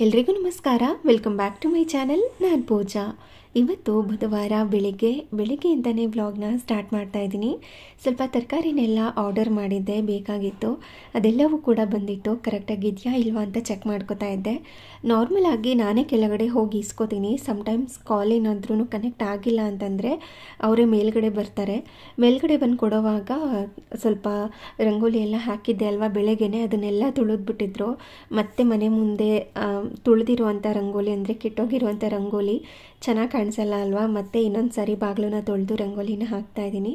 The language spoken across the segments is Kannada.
ಎಲ್ರಿಗೂ ನಮಸ್ಕಾರ. Welcome back to my channel. ನಾನು ಪೂಜಾ. ಇವತ್ತು ಬುಧವಾರ ಬೆಳಿಗ್ಗೆಯಿಂದನೇ ವ್ಲಾಗ್ನ ಸ್ಟಾರ್ಟ್ ಮಾಡ್ತಾ ಇದ್ದೀನಿ. ಸ್ವಲ್ಪ ತರಕಾರಿನೆಲ್ಲ ಆರ್ಡರ್ ಮಾಡಿದ್ದೆ, ಬೇಕಾಗಿತ್ತು. ಅದೆಲ್ಲವೂ ಕೂಡ ಬಂದಿತ್ತು. ಕರೆಕ್ಟಾಗಿ ಇದೆಯಾ ಇಲ್ವಾ ಅಂತ ಚೆಕ್ ಮಾಡ್ಕೋತಾ ಇದ್ದೆ. ನಾರ್ಮಲ್ ಆಗಿ ನಾನೇ ಕೆಳಗಡೆ ಹೋಗಿ ಇಸ್ಕೋತೀನಿ. ಸಮ್ಟೈಮ್ಸ್ ಕಾಲ್ ಏನಾದ್ರೂ ಕನೆಕ್ಟ್ ಆಗಿಲ್ಲ ಅಂತಂದರೆ ಅವರೇ ಮೇಲ್ಗಡೆ ಬರ್ತಾರೆ. ಮೇಲ್ಗಡೆ ಬಂದು ಕೊಡೋವಾಗ ಸ್ವಲ್ಪ ರಂಗೋಲಿ ಎಲ್ಲ ಹಾಕಿದ್ದೆ ಅಲ್ವಾ ಬೆಳಗ್ಗೆನೆ, ಅದನ್ನೆಲ್ಲ ತುಳಿದ್ಬಿಟ್ಟಿದ್ರು. ಮತ್ತೆ ಮನೆ ಮುಂದೆ ತುಳಿದಿರುವಂಥ ರಂಗೋಲಿ ಅಂದರೆ ಕೆಟ್ಟೋಗಿರುವಂಥ ರಂಗೋಲಿ ಚೆನ್ನಾಗಿ ಕಾಣಿಸಲ್ಲ ಅಲ್ವಾ. ಮತ್ತೆ ಇನ್ನೊಂದು ಸಾರಿ ಬಾಗಿಲನ್ನ ತೊಳೆದು ರಂಗೋಲಿನ ಹಾಕ್ತಾ ಇದ್ದೀನಿ.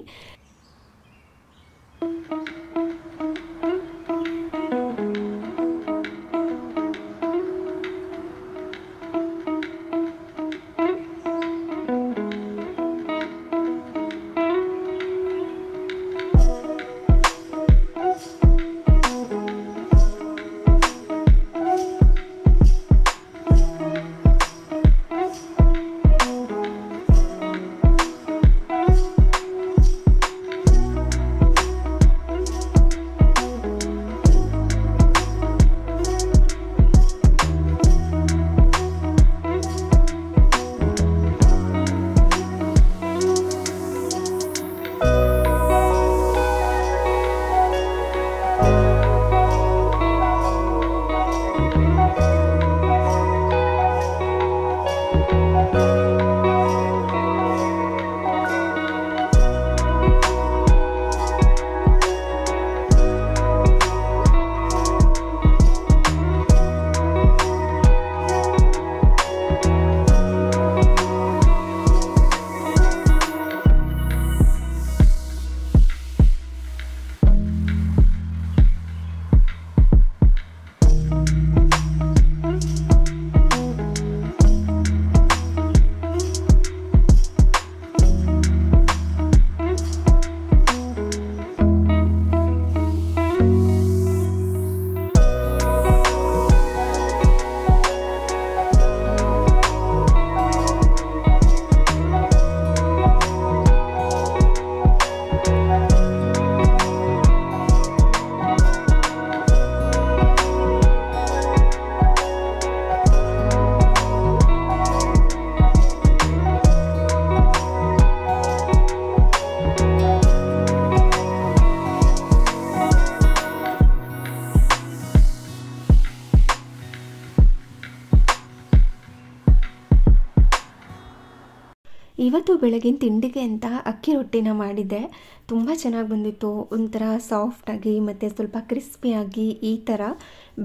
ಇವತ್ತು ಬೆಳಗಿನ ತಿಂಡಿಗೆ ಅಂತ ಅಕ್ಕಿ ರೊಟ್ಟಿನ ಮಾಡಿದ್ದೆ. ತುಂಬ ಚೆನ್ನಾಗಿ ಬಂದಿತ್ತು. ಒಂಥರ ಸಾಫ್ಟಾಗಿ ಮತ್ತು ಸ್ವಲ್ಪ ಕ್ರಿಸ್ಪಿಯಾಗಿ ಈ ಥರ.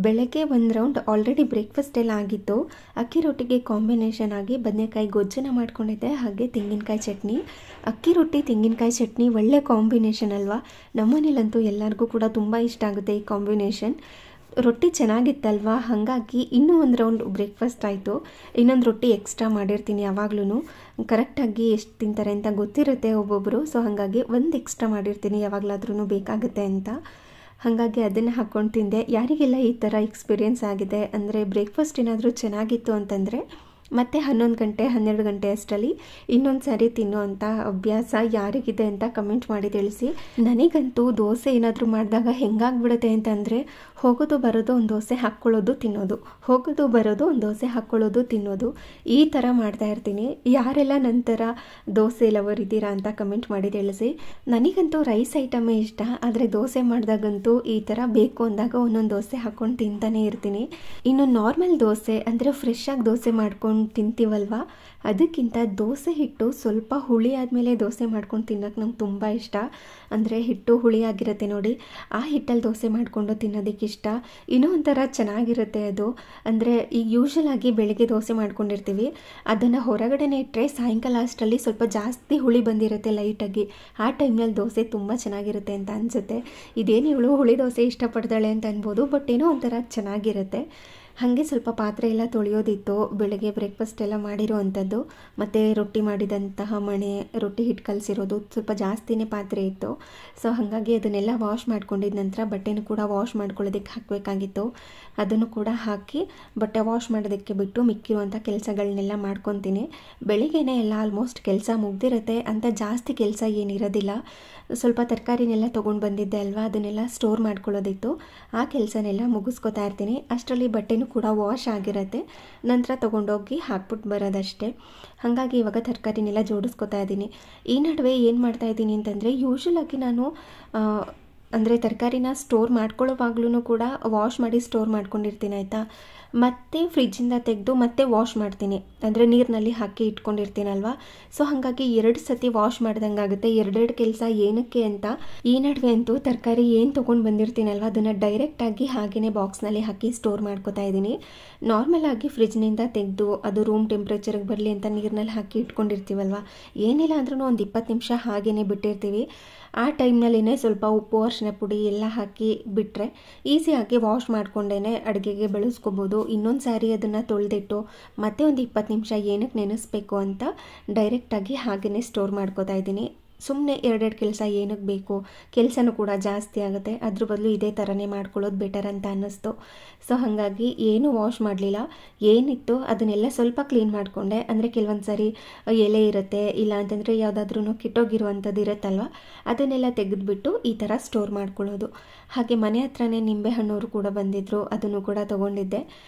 ಬೆಳಗ್ಗೆ ಒಂದು ರೌಂಡ್ ಆಲ್ರೆಡಿ ಬ್ರೇಕ್ಫಾಸ್ಟ್ ಎಲ್ಲ ಆಗಿತ್ತು. ಅಕ್ಕಿ ರೊಟ್ಟಿಗೆ ಕಾಂಬಿನೇಷನ್ ಆಗಿ ಬದನೆಕಾಯಿ ಗೊಜ್ಜನ್ನು ಮಾಡ್ಕೊಂಡಿದ್ದೆ, ಹಾಗೆ ತೆಂಗಿನಕಾಯಿ ಚಟ್ನಿ. ಅಕ್ಕಿ ರೊಟ್ಟಿ ತೆಂಗಿನಕಾಯಿ ಚಟ್ನಿ ಒಳ್ಳೆ ಕಾಂಬಿನೇಷನ್ ಅಲ್ವಾ. ನಮ್ಮನೇಲಂತೂ ಎಲ್ಲರಿಗೂ ಕೂಡ ತುಂಬ ಇಷ್ಟ ಆಗುತ್ತೆ ಈ ಕಾಂಬಿನೇಷನ್. ರೊಟ್ಟಿ ಚೆನ್ನಾಗಿತ್ತಲ್ವ, ಹಾಗಾಗಿ ಇನ್ನೂ ಒಂದು ರೌಂಡ್ ಬ್ರೇಕ್ಫಾಸ್ಟ್ ಆಯಿತು. ಇನ್ನೊಂದು ರೊಟ್ಟಿ ಎಕ್ಸ್ಟ್ರಾ ಮಾಡಿರ್ತೀನಿ ಯಾವಾಗ್ಲೂ. ಕರೆಕ್ಟಾಗಿ ಎಷ್ಟು ತಿಂತಾರೆ ಅಂತ ಗೊತ್ತಿರುತ್ತೆ ಒಬ್ಬೊಬ್ಬರು. ಸೊ ಹಾಗಾಗಿ ಒಂದು ಎಕ್ಸ್ಟ್ರಾ ಮಾಡಿರ್ತೀನಿ, ಯಾವಾಗಲಾದ್ರೂ ಬೇಕಾಗುತ್ತೆ ಅಂತ. ಹಾಗಾಗಿ ಅದನ್ನು ಹಾಕ್ಕೊಂಡು ತಿಂದೆ. ಯಾರಿಗೆಲ್ಲ ಈ ಥರ ಎಕ್ಸ್ಪೀರಿಯೆನ್ಸ್ ಆಗಿದೆ ಅಂದರೆ ಬ್ರೇಕ್ಫಾಸ್ಟ್ ಏನಾದರೂ ಚೆನ್ನಾಗಿತ್ತು ಅಂತಂದರೆ ಮತ್ತು 11 ಗಂಟೆ 12 ಗಂಟೆ ಅಷ್ಟರಲ್ಲಿ ಇನ್ನೊಂದು ಸಾರಿ ತಿನ್ನೋವಂಥ ಅಭ್ಯಾಸ ಯಾರಿಗಿದೆ ಅಂತ ಕಮೆಂಟ್ ಮಾಡಿ ತಿಳಿಸಿ. ನನಗಂತೂ ದೋಸೆ ಏನಾದರೂ ಮಾಡಿದಾಗ ಹೆಂಗಾಗ್ಬಿಡುತ್ತೆ ಅಂತಂದರೆ ಹೋಗೋದು ಬರೋದು ಒಂದು ದೋಸೆ ಹಾಕ್ಕೊಳ್ಳೋದು ತಿನ್ನೋದು, ಹೋಗೋದು ಬರೋದು ಒಂದು ದೋಸೆ ಹಾಕ್ಕೊಳ್ಳೋದು ತಿನ್ನೋದು, ಈ ಥರ ಮಾಡ್ತಾ ಇರ್ತೀನಿ. ಯಾರೆಲ್ಲ ನಂತರ ದೋಸೆ ಲವರ್ ಇದ್ದೀರಾ ಅಂತ ಕಮೆಂಟ್ ಮಾಡಿ ತಿಳಿಸಿ. ನನಗಂತೂ ರೈಸ್ ಐಟಮೇ ಇಷ್ಟ, ಆದರೆ ದೋಸೆ ಮಾಡಿದಾಗಂತೂ ಈ ಥರ ಬೇಕು ಅಂದಾಗ ಒಂದೊಂದು ದೋಸೆ ಹಾಕ್ಕೊಂಡು ತಿಂತಾನೆ ಇರ್ತೀನಿ. ಇನ್ನು ನಾರ್ಮಲ್ ದೋಸೆ ಅಂದರೆ ಫ್ರೆಶ್ ಆಗಿ ದೋಸೆ ಮಾಡ್ಕೊಂಡು ತಿಂತೀವಲ್ವ, ಅದಕ್ಕಿಂತ ದೋಸೆ ಹಿಟ್ಟು ಸ್ವಲ್ಪ ಹುಳಿ ಆದಮೇಲೆ ದೋಸೆ ಮಾಡ್ಕೊಂಡು ತಿನ್ನೋಕ್ಕೆ ನಂಗೆ ತುಂಬ ಇಷ್ಟ. ಅಂದರೆ ಹಿಟ್ಟು ಹುಳಿ ಆಗಿರುತ್ತೆ ನೋಡಿ, ಆ ಹಿಟ್ಟಲ್ಲಿ ದೋಸೆ ಮಾಡಿಕೊಂಡು ತಿನ್ನೋದಕ್ಕೆ ಇಷ್ಟ. ಇನ್ನೂ ಒಂಥರ ಚೆನ್ನಾಗಿರುತ್ತೆ ಅದು. ಅಂದರೆ ಈಗ ಯೂಶ್ವಲ್ ಆಗಿ ಬೆಳಗ್ಗೆ ದೋಸೆ ಮಾಡ್ಕೊಂಡಿರ್ತೀವಿ, ಅದನ್ನು ಹೊರಗಡೆನೇ ಇಟ್ಟರೆ ಸಾಯಂಕಾಲ ಅಷ್ಟರಲ್ಲಿ ಸ್ವಲ್ಪ ಜಾಸ್ತಿ ಹುಳಿ ಬಂದಿರುತ್ತೆ ಲೈಟಾಗಿ. ಆ ಟೈಮ್ನಲ್ಲಿ ದೋಸೆ ತುಂಬ ಚೆನ್ನಾಗಿರುತ್ತೆ ಅಂತ ಅನಿಸುತ್ತೆ. ಇದೇನು ಇವಳು ಹುಳಿ ದೋಸೆ ಇಷ್ಟಪಡ್ತಾಳೆ ಅಂತ ಅನ್ಬೋದು, ಬಟ್ ಏನೋ ಒಂಥರ ಚೆನ್ನಾಗಿರುತ್ತೆ. ಹಾಗೆ ಸ್ವಲ್ಪ ಪಾತ್ರೆ ಎಲ್ಲ ತೊಳೆಯೋದಿತ್ತು, ಬೆಳಗ್ಗೆ ಬ್ರೇಕ್ಫಾಸ್ಟ್ ಎಲ್ಲ ಮಾಡಿರೋ ಅಂಥದ್ದು. ಮತ್ತು ರೊಟ್ಟಿ ಮಾಡಿದಂತಹ ಮಣೆ, ರೊಟ್ಟಿ ಹಿಟ್ಟು ಕಲಸಿರೋದು ಸ್ವಲ್ಪ ಜಾಸ್ತಿನೇ ಪಾತ್ರೆ ಇತ್ತು. ಸೊ ಹಾಗಾಗಿ ಅದನ್ನೆಲ್ಲ ವಾಶ್ ಮಾಡ್ಕೊಂಡಿದ್ದ ನಂತರ ಬಟ್ಟೆನೂ ಕೂಡ ವಾಶ್ ಮಾಡ್ಕೊಳ್ಳೋದಕ್ಕೆ ಹಾಕಬೇಕಾಗಿತ್ತು. ಅದನ್ನು ಕೂಡ ಹಾಕಿ ಬಟ್ಟೆ ವಾಶ್ ಮಾಡೋದಕ್ಕೆ ಬಿಟ್ಟು ಮಿಕ್ಕಿರುವಂಥ ಕೆಲಸಗಳನ್ನೆಲ್ಲ ಮಾಡ್ಕೊತೀನಿ. ಬೆಳಿಗ್ಗೆನೇ ಎಲ್ಲ ಆಲ್ಮೋಸ್ಟ್ ಕೆಲಸ ಮುಗ್ದಿರುತ್ತೆ ಅಂತ ಜಾಸ್ತಿ ಕೆಲಸ ಏನಿರೋದಿಲ್ಲ. ಸ್ವಲ್ಪ ತರಕಾರಿನೆಲ್ಲ ತೊಗೊಂಡು ಬಂದಿದ್ದೆ ಅಲ್ವಾ, ಅದನ್ನೆಲ್ಲ ಸ್ಟೋರ್ ಮಾಡ್ಕೊಳ್ಳೋದಿತ್ತು. ಆ ಕೆಲಸನೆಲ್ಲ ಮುಗಿಸ್ಕೊತಾ ಇರ್ತೀನಿ. ಅಷ್ಟರಲ್ಲಿ ಬಟ್ಟೆನೂ ಬಟ್ಟೆನೂ ಕೂಡ ವಾಶ್ ಆಗಿರುತ್ತೆ. ನಂತರ ತೊಗೊಂಡೋಗಿ ಹಾಕ್ಬಿಟ್ಟು ಬರೋದಷ್ಟೇ. ಹಾಗಾಗಿ ಇವಾಗ ತರಕಾರಿನೆಲ್ಲ ಜೋಡಿಸ್ಕೊತಾ ಇದ್ದೀನಿ. ಈ ನಡುವೆ ಏನು ಮಾಡ್ತಾಯಿದ್ದೀನಿ ಅಂತಂದರೆ, ಯೂಶ್ವಲಾಗಿ ನಾನು ಅಂದರೆ ತರಕಾರಿನ ಸ್ಟೋರ್ ಮಾಡ್ಕೊಳ್ಳೋವಾಗ್ಲೂ ಕೂಡ ವಾಶ್ ಮಾಡಿ ಸ್ಟೋರ್ ಮಾಡ್ಕೊಂಡಿರ್ತೀನಿ ಆಯಿತಾ. ಮತ್ತು ಫ್ರಿಜ್ಜಿಂದ ತೆಗೆದು ಮತ್ತೆ ವಾಶ್ ಮಾಡ್ತೀನಿ, ಅಂದರೆ ನೀರಿನಲ್ಲಿ ಹಾಕಿ ಇಟ್ಕೊಂಡಿರ್ತೀನಲ್ವ. ಸೊ ಹಾಗಾಗಿ 2 ಸತಿ ವಾಶ್ ಮಾಡ್ದಂಗೆ ಆಗುತ್ತೆ. ಎರಡೆರಡು ಕೆಲಸ ಏನಕ್ಕೆ ಅಂತ ಈ ನಡುವೆ ಅಂತೂ ತರಕಾರಿ ಏನು ತೊಗೊಂಡು ಬಂದಿರ್ತೀನಲ್ವ ಅದನ್ನು ಡೈರೆಕ್ಟಾಗಿ ಹಾಗೆಯೇ ಬಾಕ್ಸ್ನಲ್ಲಿ ಹಾಕಿ ಸ್ಟೋರ್ ಮಾಡ್ಕೊತಾ ಇದ್ದೀನಿ. ನಾರ್ಮಲಾಗಿ ಫ್ರಿಜ್ನಿಂದ ತೆಗೆದು ಅದು ರೂಮ್ ಟೆಂಪ್ರೇಚರ್ಗೆ ಬರಲಿ ಅಂತ ನೀರಿನಲ್ಲಿ ಹಾಕಿ ಇಟ್ಕೊಂಡಿರ್ತೀವಲ್ವ, ಏನಿಲ್ಲ ಅಂದ್ರೂ ಒಂದು 20 ನಿಮಿಷ ಹಾಗೆಯೇ ಬಿಟ್ಟಿರ್ತೀವಿ. ಆ ಟೈಮ್ನಲ್ಲಿನೇ ಸ್ವಲ್ಪ ಉಪ್ಪು, ಅರಿಶಿನ ಪುಡಿ ಎಲ್ಲ ಹಾಕಿ ಬಿಟ್ಟರೆ ಈಸಿಯಾಗಿ ವಾಶ್ ಮಾಡ್ಕೊಂಡೇ ಅಡುಗೆಗೆ ಬಳಸ್ಕೋಬೋದು. ಇನ್ನೊಂದು ಸಾರಿ ಅದನ್ನು ತೊಳೆದಿಟ್ಟು ಮತ್ತೆ ಒಂದು 20 ನಿಮಿಷ ಏನಕ್ಕೆ ನೆನೆಸ್ಬೇಕು ಅಂತ ಡೈರೆಕ್ಟಾಗಿ ಹಾಗೆಯೇ ಸ್ಟೋರ್ ಮಾಡ್ಕೋತಾ ಇದ್ದೀನಿ. ಸುಮ್ಮನೆ ಎರಡೆರಡು ಕೆಲಸ ಏನಕ್ಕೆ ಬೇಕು, ಕೆಲಸನೂ ಕೂಡ ಜಾಸ್ತಿ ಆಗುತ್ತೆ. ಅದ್ರ ಬದಲು ಇದೇ ಥರನೇ ಮಾಡ್ಕೊಳ್ಳೋದು ಬೆಟರ್ ಅಂತ ಅನ್ನಿಸ್ತು. ಸೊ ಹಾಗಾಗಿ ಏನು ವಾಶ್ ಮಾಡಲಿಲ್ಲ, ಏನಿತ್ತು ಅದನ್ನೆಲ್ಲ ಸ್ವಲ್ಪ ಕ್ಲೀನ್ ಮಾಡಿಕೊಂಡೆ. ಅಂದರೆ ಕೆಲವೊಂದು ಸಾರಿ ಎಲೆ ಇರುತ್ತೆ, ಇಲ್ಲ ಅಂತಂದರೆ ಯಾವುದಾದ್ರೂ ಕೆಟ್ಟೋಗಿರುವಂಥದ್ದು ಇರುತ್ತಲ್ವ, ಅದನ್ನೆಲ್ಲ ತೆಗೆದುಬಿಟ್ಟು ಈ ಥರ ಸ್ಟೋರ್ ಮಾಡ್ಕೊಳ್ಳೋದು. ಹಾಗೆ ಮನೆ ಹತ್ರನೇ ನಿಂಬೆ ಹಣ್ಣವರು ಕೂಡ ಬಂದಿದ್ದರು, ಅದನ್ನು ಕೂಡ ತೊಗೊಂಡಿದ್ದೆ.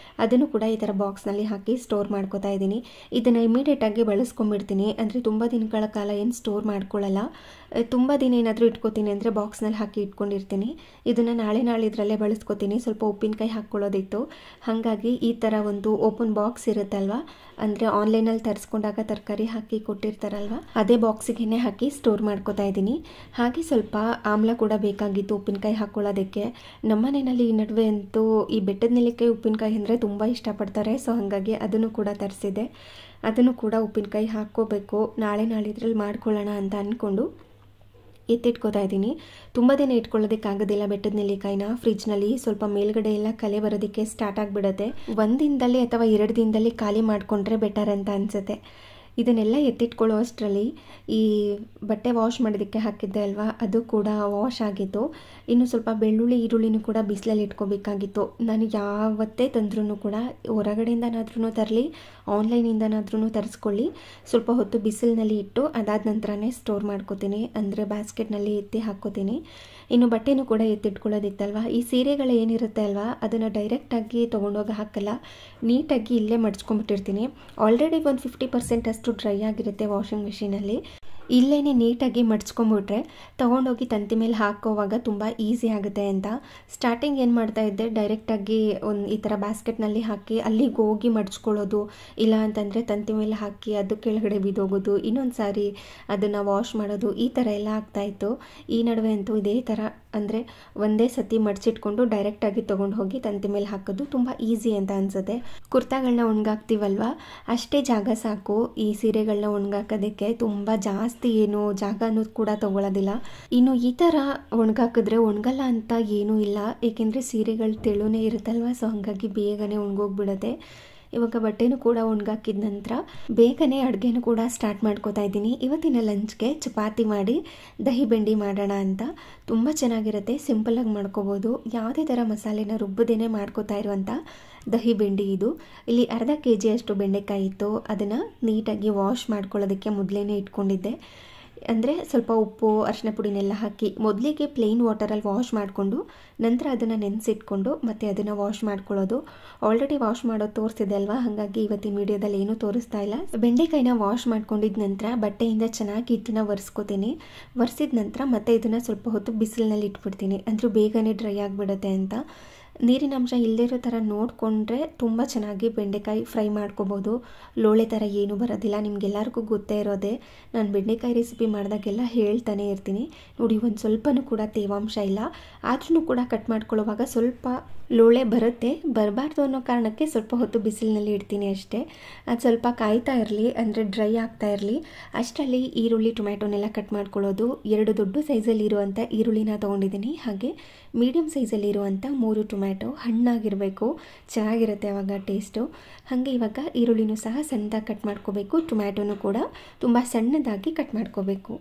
ಅದನ್ನು ಕೂಡ ಈ ಥರ ಬಾಕ್ಸ್ನಲ್ಲಿ ಹಾಕಿ ಸ್ಟೋರ್ ಮಾಡ್ಕೋತಾ ಇದ್ದೀನಿ. ಇದನ್ನು ಇಮಿಡಿಯೇಟಾಗಿ ಬಳಸ್ಕೊಂಡ್ಬಿಡ್ತೀನಿ. ಅಂದರೆ ತುಂಬ ದಿನಗಳ ಕಾಲ ಏನು ಸ್ಟೋರ್ ಮಾಡ್ಕೊಳ್ಳಲ್ಲ. ತುಂಬ ದಿನ ಏನಾದರೂ ಇಟ್ಕೋತೀನಿ ಅಂದರೆ ಬಾಕ್ಸ್ನಲ್ಲಿ ಹಾಕಿ ಇಟ್ಕೊಂಡಿರ್ತೀನಿ. ಇದನ್ನು ನಾಳಿದ್ರಲ್ಲೇ ಬಳಸ್ಕೋತೀನಿ. ಸ್ವಲ್ಪ ಉಪ್ಪಿನಕಾಯಿ ಹಾಕ್ಕೊಳ್ಳೋದಿತ್ತು, ಹಾಗಾಗಿ ಈ ಥರ ಒಂದು ಓಪನ್ ಬಾಕ್ಸ್ ಇರುತ್ತಲ್ವ, ಅಂದರೆ ಆನ್ಲೈನಲ್ಲಿ ತರಿಸ್ಕೊಂಡಾಗ ತರಕಾರಿ ಹಾಕಿ ಕೊಟ್ಟಿರ್ತಾರಲ್ವ, ಅದೇ ಬಾಕ್ಸಿಗೆ ಹಾಕಿ ಸ್ಟೋರ್ ಮಾಡ್ಕೋತಾ ಇದ್ದೀನಿ. ಹಾಗೆ ಸ್ವಲ್ಪ ಆಮ್ಲ ಕೂಡ ಬೇಕಾಗಿತ್ತು ಉಪ್ಪಿನಕಾಯಿ ಹಾಕ್ಕೊಳ್ಳೋದಕ್ಕೆ. ನಮ್ಮನೆಯಲ್ಲಿ ಈ ನಡುವೆ ಅಂತೂ ಈ ಬೆಟ್ಟದ ನೆಲ್ಲಿಕಾಯಿ ಉಪ್ಪಿನಕಾಯಿ ಅಂದರೆ ತುಂಬ ಇಷ್ಟಪಡ್ತಾರೆ. ಸೊ ಹಾಗಾಗಿ ಅದನ್ನು ಕೂಡ ತರಿಸಿದೆ. ಅದನ್ನು ಕೂಡ ಉಪ್ಪಿನಕಾಯಿ ಹಾಕ್ಕೋಬೇಕು, ನಾಳಿದ್ರಲ್ಲಿ ಮಾಡ್ಕೊಳ್ಳೋಣ ಅಂತ ಅಂದ್ಕೊಂಡು ಎತ್ತಿಟ್ಕೋತಾ ಇದ್ದೀನಿ. ತುಂಬ ದಿನ ಇಟ್ಕೊಳ್ಳೋದಕ್ಕಾಗೋದಿಲ್ಲ ಬೆಟ್ಟದ ನೆಲ್ಲಿಕಾಯಿನ. ಫ್ರಿಜ್ನಲ್ಲಿ ಸ್ವಲ್ಪ ಮೇಲ್ಗಡೆ ಎಲ್ಲ ಕಲೆ ಬರೋದಕ್ಕೆ ಸ್ಟಾರ್ಟ್ ಆಗಿಬಿಡುತ್ತೆ. 1 ದಿನದಲ್ಲಿ ಅಥವಾ 2 ದಿನದಲ್ಲಿ ಖಾಲಿ ಮಾಡಿಕೊಂಡ್ರೆ ಬೆಟರ್ ಅಂತ ಅನಿಸುತ್ತೆ. ಇದನ್ನೆಲ್ಲ ಎತ್ತಿಟ್ಕೊಳ್ಳೋ ಅಷ್ಟರಲ್ಲಿ ಈ ಬಟ್ಟೆ ವಾಶ್ ಮಾಡೋದಕ್ಕೆ ಹಾಕಿದ್ದೆ ಅಲ್ವಾ, ಅದು ಕೂಡ ವಾಶ್ ಆಗಿತ್ತು. ಇನ್ನು ಸ್ವಲ್ಪ ಬೆಳ್ಳುಳ್ಳಿ, ಈರುಳ್ಳಿನೂ ಕೂಡ ಬಿಸಿಲಲ್ಲಿ ಇಟ್ಕೋಬೇಕಾಗಿತ್ತು. ನಾನು ಯಾವತ್ತೇ ತಂದ್ರೂ ಕೂಡ ಹೊರಗಡೆಯಿಂದನಾದ್ರೂ ತರಲಿ, ಆನ್ಲೈನಿಂದನಾದ್ರೂ ತರಿಸ್ಕೊಳ್ಳಿ, ಸ್ವಲ್ಪ ಹೊತ್ತು ಬಿಸಿಲಿನಲ್ಲಿ ಇಟ್ಟು ಅದಾದ ನಂತರನೇ ಸ್ಟೋರ್ ಮಾಡ್ಕೋತೀನಿ. ಅಂದರೆ ಬ್ಯಾಸ್ಕೆಟ್ನಲ್ಲಿ ಎತ್ತಿ ಹಾಕ್ಕೋತೀನಿ. ಇನ್ನು ಬಟ್ಟೆನೂ ಕೂಡ ಎತ್ತಿಟ್ಕೊಳ್ಳೋದಿತ್ತಲ್ವ, ಈ ಸೀರೆಗಳು ಏನಿರುತ್ತೆ ಅಲ್ವಾ ಅದನ್ನು ಡೈರೆಕ್ಟಾಗಿ ತೊಗೊಂಡೋಗಿ ಹಾಕಲ್ಲ, ನೀಟಾಗಿ ಇಲ್ಲೇ ಮಡ್ಚ್ಕೊಂಡ್ಬಿಟ್ಟಿರ್ತೀನಿ. ಆಲ್ರೆಡಿ ಒಂದು 50% ಅಷ್ಟು ಡ್ರೈ ಆಗಿರುತ್ತೆ ವಾಷಿಂಗ್ ಮಿಷಿನಲ್ಲಿ. ಇಲ್ಲೇ ನೀಟಾಗಿ ಮಡ್ಚ್ಕೊಂಬಿಟ್ರೆ ತೊಗೊಂಡೋಗಿ ತಂತಿ ಮೇಲೆ ಹಾಕೋವಾಗ ತುಂಬ ಈಸಿ ಆಗುತ್ತೆ ಅಂತ ಸ್ಟಾರ್ಟಿಂಗ್ ಏನು ಮಾಡ್ತಾಯಿದ್ದೆ, ಡೈರೆಕ್ಟಾಗಿ ಒಂದು ಈ ಥರ ಬ್ಯಾಸ್ಕೆಟ್ನಲ್ಲಿ ಹಾಕಿ ಅಲ್ಲಿಗೆ ಹೋಗಿ ಮಡ್ಚ್ಕೊಳ್ಳೋದು, ಇಲ್ಲ ಅಂತಂದರೆ ತಂತಿ ಮೇಲೆ ಹಾಕಿ ಅದು ಕೆಳಗಡೆ ಬಿದ್ದೋಗೋದು, ಇನ್ನೊಂದು ಸಾರಿ ಅದನ್ನು ವಾಶ್ ಮಾಡೋದು, ಈ ಥರ ಎಲ್ಲ ಆಗ್ತಾಯಿತ್ತು. ಈ ನಡುವೆ ಅಂತೂ ಇದೇ ಥರ, ಅಂದರೆ ಒಂದೇ ಸತಿ ಮಡ್ಚಿಟ್ಕೊಂಡು ಡೈರೆಕ್ಟಾಗಿ ತೊಗೊಂಡು ಹೋಗಿ ತಂತಿ ಮೇಲೆ ಹಾಕೋದು ತುಂಬ ಈಸಿ ಅಂತ ಅನಿಸುತ್ತೆ. ಕುರ್ತಾಗಳನ್ನ ಒಣಗಾಕ್ತೀವಲ್ವ, ಅಷ್ಟೇ ಜಾಗ ಸಾಕು ಈ ಸೀರೆಗಳನ್ನ ಒಣಗಾಕೋದಕ್ಕೆ. ತುಂಬ ಜಾಸ್ತಿ ಏನು ಜಾಗ ಅನ್ನೋದು ಕೂಡ ತೊಗೊಳ್ಳೋದಿಲ್ಲ. ಇನ್ನು ಈ ಥರ ಒಣಗಾಕಿದ್ರೆ ಒಣಗಲ್ಲ ಅಂತ ಏನೂ ಇಲ್ಲ, ಏಕೆಂದರೆ ಸೀರೆಗಳು ತೆಳುನೇ ಇರುತ್ತಲ್ವ. ಸೊ ಹಾಗಾಗಿ ಬೇಗನೆ ಒಣಗೋಗ್ಬಿಡುತ್ತೆ. ಇವಾಗ ಬಟ್ಟೆನೂ ಕೂಡ ಒಣಗಾಕಿದ ನಂತರ ಬೇಗನೆ ಅಡುಗೆನೂ ಕೂಡ ಸ್ಟಾರ್ಟ್ ಮಾಡ್ಕೋತಾ ಇದ್ದೀನಿ. ಇವತ್ತಿನ ಲಂಚ್ಗೆ ಚಪಾತಿ ಮಾಡಿ ದಹಿ ಬೆಂಡಿ ಮಾಡೋಣ ಅಂತ. ತುಂಬ ಚೆನ್ನಾಗಿರುತ್ತೆ, ಸಿಂಪಲ್ಲಾಗಿ ಮಾಡ್ಕೋಬೋದು. ಯಾವುದೇ ಥರ ಮಸಾಲೆನ ರುಬ್ಬದೇನೆ ಮಾಡ್ಕೋತಾ ಇರುವಂಥ ದಹಿ ಬೆಂಡಿ ಇದು. ಇಲ್ಲಿ ಅರ್ಧ kg ಅಷ್ಟು ಬೆಂಡೆಕಾಯಿ ಇತ್ತು, ಅದನ್ನು ನೀಟಾಗಿ ವಾಶ್ ಮಾಡ್ಕೊಳ್ಳೋದಕ್ಕೆ ಮೊದಲೇ ಇಟ್ಕೊಂಡಿದ್ದೆ. ಅಂದರೆ ಸ್ವಲ್ಪ ಉಪ್ಪು, ಅರಿಶಿನ ಪುಡಿನೆಲ್ಲ ಹಾಕಿ ಮೊದಲಿಗೆ ಪ್ಲೇನ್ ವಾಟರಲ್ಲಿ ವಾಶ್ ಮಾಡಿಕೊಂಡು ನಂತರ ಅದನ್ನು ನೆನೆಸಿಟ್ಕೊಂಡು ಮತ್ತೆ ಅದನ್ನು ವಾಶ್ ಮಾಡ್ಕೊಳ್ಳೋದು. ಆಲ್ರೆಡಿ ವಾಶ್ ಮಾಡೋದು ತೋರಿಸಿದೆ ಅಲ್ವಾ, ಹಾಗಾಗಿ ಇವತ್ತಿನ ವಿಡಿಯೋದಲ್ಲಿ ಏನೂ ತೋರಿಸ್ತಾ ಇಲ್ಲ. ಬೆಂಡೆಕಾಯಿನ ವಾಶ್ ಮಾಡ್ಕೊಂಡಿದ್ದ ನಂತರ ಬಟ್ಟೆಯಿಂದ ಚೆನ್ನಾಗಿ ಹಿಟ್ಟನ್ನ ಒರೆಸ್ಕೋತೀನಿ. ಒರೆಸಿದ ನಂತರ ಮತ್ತೆ ಇದನ್ನು ಸ್ವಲ್ಪ ಹೊತ್ತು ಬಿಸಿಲಿನಲ್ಲಿ ಇಟ್ಬಿಡ್ತೀನಿ, ಅಂದರೆ ಬೇಗನೆ ಡ್ರೈ ಆಗಿಬಿಡುತ್ತೆ ಅಂತ. ನೀರಿನ ಅಂಶ ಇಲ್ಲದಿರೋ ಥರ ನೋಡಿಕೊಂಡ್ರೆ ತುಂಬ ಚೆನ್ನಾಗಿ ಬೆಂಡೆಕಾಯಿ ಫ್ರೈ ಮಾಡ್ಕೋಬೋದು. ಲೋಳೆ ಥರ ಏನೂ ಬರೋದಿಲ್ಲ. ನಿಮಗೆಲ್ಲರಿಗೂ ಗೊತ್ತೇ ಇರೋದೆ, ನಾನು ಬೆಂಡೆಕಾಯಿ ರೆಸಿಪಿ ಮಾಡಿದಾಗೆಲ್ಲ ಹೇಳ್ತಾನೆ ಇರ್ತೀನಿ. ನೋಡಿ, ಒಂದು ಸ್ವಲ್ಪನೂ ಕೂಡ ತೇವಾಂಶ ಇಲ್ಲ, ಆದ್ರೂ ಕೂಡ ಕಟ್ ಮಾಡ್ಕೊಳ್ಳೋವಾಗ ಸ್ವಲ್ಪ ಲೋಳೆ ಬರುತ್ತೆ. ಬರಬಾರ್ದು ಅನ್ನೋ ಕಾರಣಕ್ಕೆ ಸ್ವಲ್ಪ ಹೊತ್ತು ಬಿಸಿಲಿನಲ್ಲಿ ಇಡ್ತೀನಿ ಅಷ್ಟೇ. ಅದು ಸ್ವಲ್ಪ ಕಾಯ್ತಾ ಇರಲಿ, ಅಂದರೆ ಡ್ರೈ ಆಗ್ತಾ ಇರಲಿ. ಅಷ್ಟರಲ್ಲಿ ಈರುಳ್ಳಿ, ಟೊಮ್ಯಾಟೊನೆಲ್ಲ ಕಟ್ ಮಾಡ್ಕೊಳ್ಳೋದು. 2 ದೊಡ್ಡ ಸೈಜಲ್ಲಿ ಇರುವಂಥ ಈರುಳ್ಳಿನ ತೊಗೊಂಡಿದ್ದೀನಿ. ಹಾಗೆ ಮೀಡಿಯಮ್ ಸೈಜಲ್ಲಿ ಇರುವಂಥ 3 ಟೊಮ್ಯಾಟೊ, ಹಣ್ಣಾಗಿರಬೇಕು, ಚೆನ್ನಾಗಿರುತ್ತೆ ಆವಾಗ ಟೇಸ್ಟು. ಹಾಗೆ ಇವಾಗ ಈರುಳ್ಳಿನೂ ಸಹ ಸಣ್ಣದಾಗಿ ಕಟ್ ಮಾಡ್ಕೋಬೇಕು, ಟೊಮ್ಯಾಟೊನೂ ಕೂಡ ತುಂಬ ಸಣ್ಣದಾಗಿ ಕಟ್ ಮಾಡ್ಕೋಬೇಕು.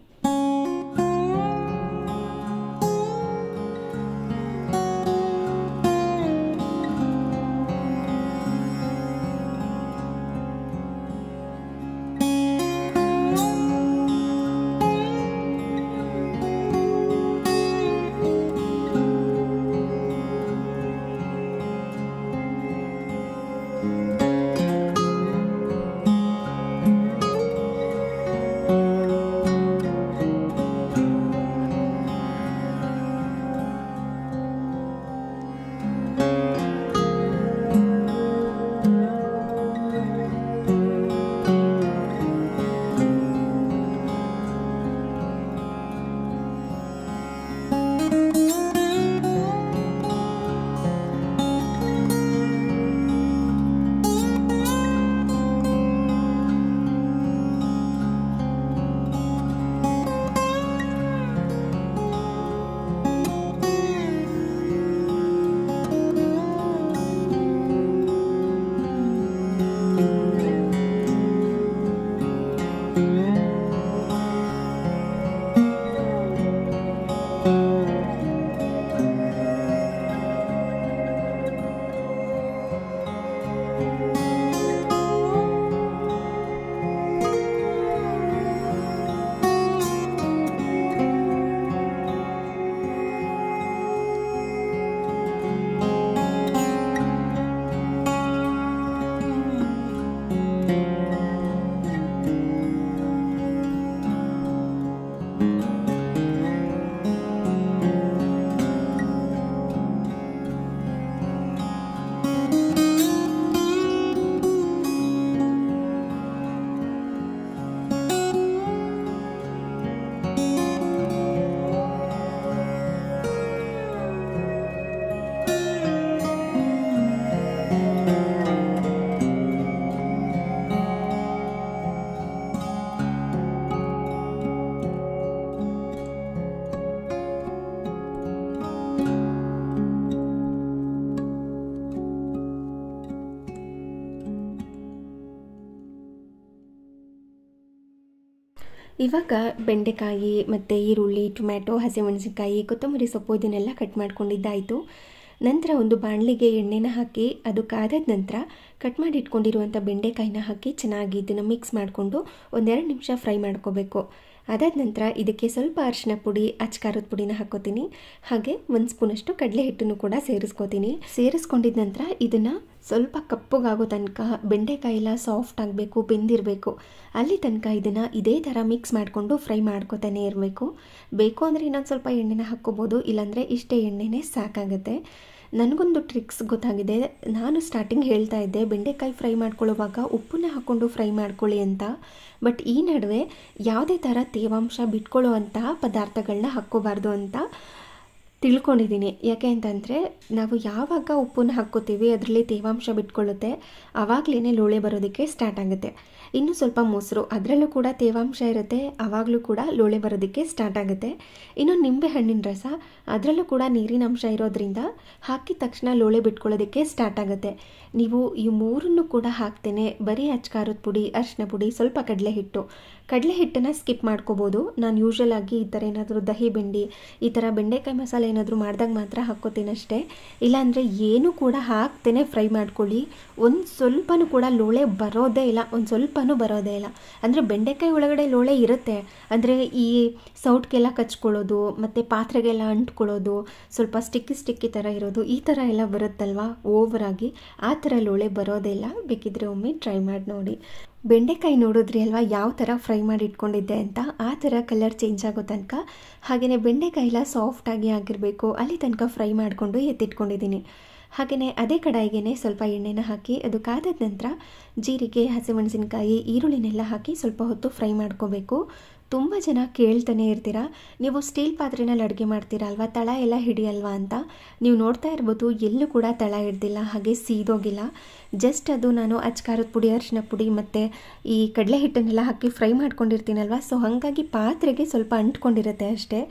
ಇವಾಗ ಬೆಂಡೆಕಾಯಿ ಮತ್ತು ಈರುಳ್ಳಿ, ಟೊಮ್ಯಾಟೊ, ಹಸಿಮೆಣಸಿನಕಾಯಿ, ಕೊತ್ತಂಬರಿ ಸೊಪ್ಪು ಇದನ್ನೆಲ್ಲ ಕಟ್ ಮಾಡ್ಕೊಂಡಿದ್ದಾಯಿತು. ನಂತರ ಒಂದು ಬಾಣಲಿಗೆ ಎಣ್ಣೆನ ಹಾಕಿ ಅದು ಕಾದಾದ ನಂತರ ಕಟ್ ಮಾಡಿ ಇಟ್ಕೊಂಡಿರುವಂಥ ಬೆಂಡೆಕಾಯಿನ ಹಾಕಿ ಚೆನ್ನಾಗಿ ಇದನ್ನು ಮಿಕ್ಸ್ ಮಾಡಿಕೊಂಡು ಒಂದೆರಡು ನಿಮಿಷ ಫ್ರೈ ಮಾಡ್ಕೋಬೇಕು. ಅದಾದ ನಂತರ ಇದಕ್ಕೆ ಸ್ವಲ್ಪ ಅರಿಶಿನ ಪುಡಿ, ಅಚ್ಕಾರದ ಪುಡಿನ ಹಾಕ್ಕೋತೀನಿ. ಹಾಗೆ 1 ಸ್ಪೂನಷ್ಟು ಕಡಲೆ ಹಿಟ್ಟನ್ನು ಕೂಡ ಸೇರಿಸ್ಕೋತೀನಿ. ಸೇರಿಸ್ಕೊಂಡಿದ ನಂತರ ಇದನ್ನು ಸ್ವಲ್ಪ ಕಪ್ಪಗಾಗೋ ತನಕ, ಬೆಂಡೆಕಾಯಿ ಎಲ್ಲ ಸಾಫ್ಟ್ ಆಗಬೇಕು, ಬೆಂದಿರಬೇಕು, ಅಲ್ಲಿ ತನಕ ಇದನ್ನು ಇದೇ ಥರ ಮಿಕ್ಸ್ ಮಾಡಿಕೊಂಡು ಫ್ರೈ ಮಾಡ್ಕೋತಾನೆ ಇರಬೇಕು. ಬೇಕು ಅಂದರೆ ಇನ್ನೊಂದು ಸ್ವಲ್ಪ ಎಣ್ಣೆನ ಹಾಕ್ಕೋಬೋದು, ಇಲ್ಲಾಂದರೆ ಇಷ್ಟೇ ಎಣ್ಣೆನೇ ಸಾಕಾಗುತ್ತೆ. ನನಗೊಂದು ಟ್ರಿಕ್ಸ್ ಗೊತ್ತಾಗಿದೆ. ನಾನು ಸ್ಟಾರ್ಟಿಂಗ್ ಹೇಳ್ತಾ ಇದ್ದೆ ಬೆಂಡೆಕಾಯಿ ಫ್ರೈ ಮಾಡ್ಕೊಳ್ಳುವಾಗ ಉಪ್ಪನ್ನ ಹಾಕ್ಕೊಂಡು ಫ್ರೈ ಮಾಡ್ಕೊಳ್ಳಿ ಅಂತ. ಬಟ್ ಈ ನಡುವೆ ಯಾವುದೇ ಥರ ತೇವಾಂಶ ಬಿಟ್ಕೊಳ್ಳುವಂತಹ ಪದಾರ್ಥಗಳನ್ನ ಹಾಕ್ಕೋಬಾರ್ದು ಅಂತ ತಿಳ್ಕೊಂಡಿದ್ದೀನಿ. ಯಾಕೆ ಅಂತಂದರೆ ನಾವು ಯಾವಾಗ ಉಪ್ಪನ್ನು ಹಾಕ್ಕೋತೀವಿ ಅದರಲ್ಲಿ ತೇವಾಂಶ ಬಿಟ್ಕೊಳ್ಳುತ್ತೆ, ಆವಾಗಲೇ ಲೋಳೆ ಬರೋದಕ್ಕೆ ಸ್ಟಾರ್ಟ್ ಆಗುತ್ತೆ. ಇನ್ನು ಸ್ವಲ್ಪ ಮೊಸರು, ಅದರಲ್ಲೂ ಕೂಡ ತೇವಾಂಶ ಇರುತ್ತೆ, ಆವಾಗಲೂ ಕೂಡ ಲೋಳೆ ಬರೋದಕ್ಕೆ ಸ್ಟಾರ್ಟ್ ಆಗುತ್ತೆ. ಇನ್ನು ನಿಂಬೆ ಹಣ್ಣಿನ ರಸ, ಅದರಲ್ಲೂ ಕೂಡ ನೀರಿನ ಅಂಶ ಇರೋದ್ರಿಂದ ಹಾಕಿದ ತಕ್ಷಣ ಲೋಳೆ ಬಿಟ್ಕೊಳ್ಳೋದಕ್ಕೆ ಸ್ಟಾರ್ಟ್ ಆಗುತ್ತೆ. ನೀವು ಈ ಮೂರನ್ನು ಕೂಡ ಹಾಕ್ತೇನೆ ಬರೀ ಅಚ್ಕಾರದ ಪುಡಿ, ಅರಿಶಿನ ಪುಡಿ, ಸ್ವಲ್ಪ ಕಡಲೆ ಹಿಟ್ಟನ್ನು ಸ್ಕಿಪ್ ಮಾಡ್ಕೋಬೋದು. ನಾನು ಯೂಶ್ವಲ್ ಆಗಿ ಈ ಥರ ಏನಾದರೂ ದಹಿ ಬೆಂಡಿ, ಈ ಥರ ಬೆಂಡೆಕಾಯಿ ಮಸಾಲೆ ಏನಾದರೂ ಮಾಡಿದಾಗ ಮಾತ್ರ ಹಾಕ್ಕೋತೀನಿ ಅಷ್ಟೇ. ಇಲ್ಲಾಂದರೆ ಏನೂ ಕೂಡ ಹಾಕ್ತೇನೆ ಫ್ರೈ ಮಾಡ್ಕೊಳ್ಳಿ. ಒಂದು ಸ್ವಲ್ಪನೂ ಕೂಡ ಲೋಳೆ ಬರೋದೇ ಇಲ್ಲ, ಒಂದು ಸ್ವಲ್ಪನೂ ಬರೋದೇ ಇಲ್ಲ. ಅಂದರೆ ಬೆಂಡೆಕಾಯಿ ಒಳಗಡೆ ಲೋಳೆ ಇರುತ್ತೆ, ಅಂದರೆ ಈ ಸೌಟ್ಗೆಲ್ಲ ಕಚ್ಕೊಳ್ಳೋದು ಮತ್ತು ಪಾತ್ರೆಗೆಲ್ಲ ಅಂಟ್ಕೊಳ್ಳೋದು, ಸ್ವಲ್ಪ ಸ್ಟಿಕ್ಕಿ ಥರ ಇರೋದು, ಈ ಥರ ಎಲ್ಲ ಬರುತ್ತಲ್ವ ಓವರಾಗಿ, ಆ ಥರ ಲೋಳೆ ಬರೋದೇ ಇಲ್ಲ. ಬೇಕಿದ್ರೆ ಒಮ್ಮೆ ಟ್ರೈ ಮಾಡಿ ನೋಡಿ. ಬೆಂಡೆಕಾಯಿ ನೋಡಿದ್ರಿ ಅಲ್ವಾ ಯಾವ ಥರ ಫ್ರೈ ಮಾಡಿ ಇಟ್ಕೊಂಡಿದ್ದೆ ಅಂತ. ಆ ಥರ ಕಲರ್ ಚೇಂಜ್ ಆಗೋ ತನಕ, ಹಾಗೆಯೇ ಬೆಂಡೆಕಾಯಿ ಎಲ್ಲ ಸಾಫ್ಟಾಗಿ ಆಗಿರಬೇಕು, ಅಲ್ಲಿ ತನಕ ಫ್ರೈ ಮಾಡಿಕೊಂಡು ಎತ್ತಿಟ್ಕೊಂಡಿದ್ದೀನಿ. ಹಾಗೆಯೇ ಅದೇ ಕಡಾಯಿಗೆ ಸ್ವಲ್ಪ ಎಣ್ಣೆನ ಹಾಕಿ ಅದು ಕಾದಾದ ನಂತರ ಜೀರಿಗೆ, ಹಸಿಮೆಣಸಿನಕಾಯಿ, ಈರುಳ್ಳಿನೆಲ್ಲ ಹಾಕಿ ಸ್ವಲ್ಪ ಹೊತ್ತು ಫ್ರೈ ಮಾಡ್ಕೋಬೇಕು. ತುಂಬ ಜನ ಕೇಳ್ತಾನೆ ಇರ್ತೀರಾ, ನೀವು ಸ್ಟೀಲ್ ಪಾತ್ರೆನಲ್ಲಿ ಅಡುಗೆ ಮಾಡ್ತೀರಾ ಅಲ್ವಾ, ತಳ ಎಲ್ಲ ಹಿಡಿಯಲ್ವಾ ಅಂತ. ನೀವು ನೋಡ್ತಾ ಇರ್ಬೋದು ಎಲ್ಲೂ ಕೂಡ ತಳ ಹಿಡ್ದಿಲ್ಲ, ಹಾಗೆ ಸೀದೋಗಿಲ್ಲ. ಜಸ್ಟ್ ಅದು ನಾನು ಅಚ್ಕಾರದ ಪುಡಿ, ಅರಿಶಿನ ಪುಡಿ ಮತ್ತು ಈ ಕಡಲೆ ಹಿಟ್ಟನ್ನೆಲ್ಲ ಹಾಕಿ ಫ್ರೈ ಮಾಡ್ಕೊಂಡಿರ್ತೀನಲ್ವ, ಸೊ ಹಾಗಾಗಿ ಪಾತ್ರೆಗೆ ಸ್ವಲ್ಪ ಅಂಟ್ಕೊಂಡಿರುತ್ತೆ ಅಷ್ಟೇ.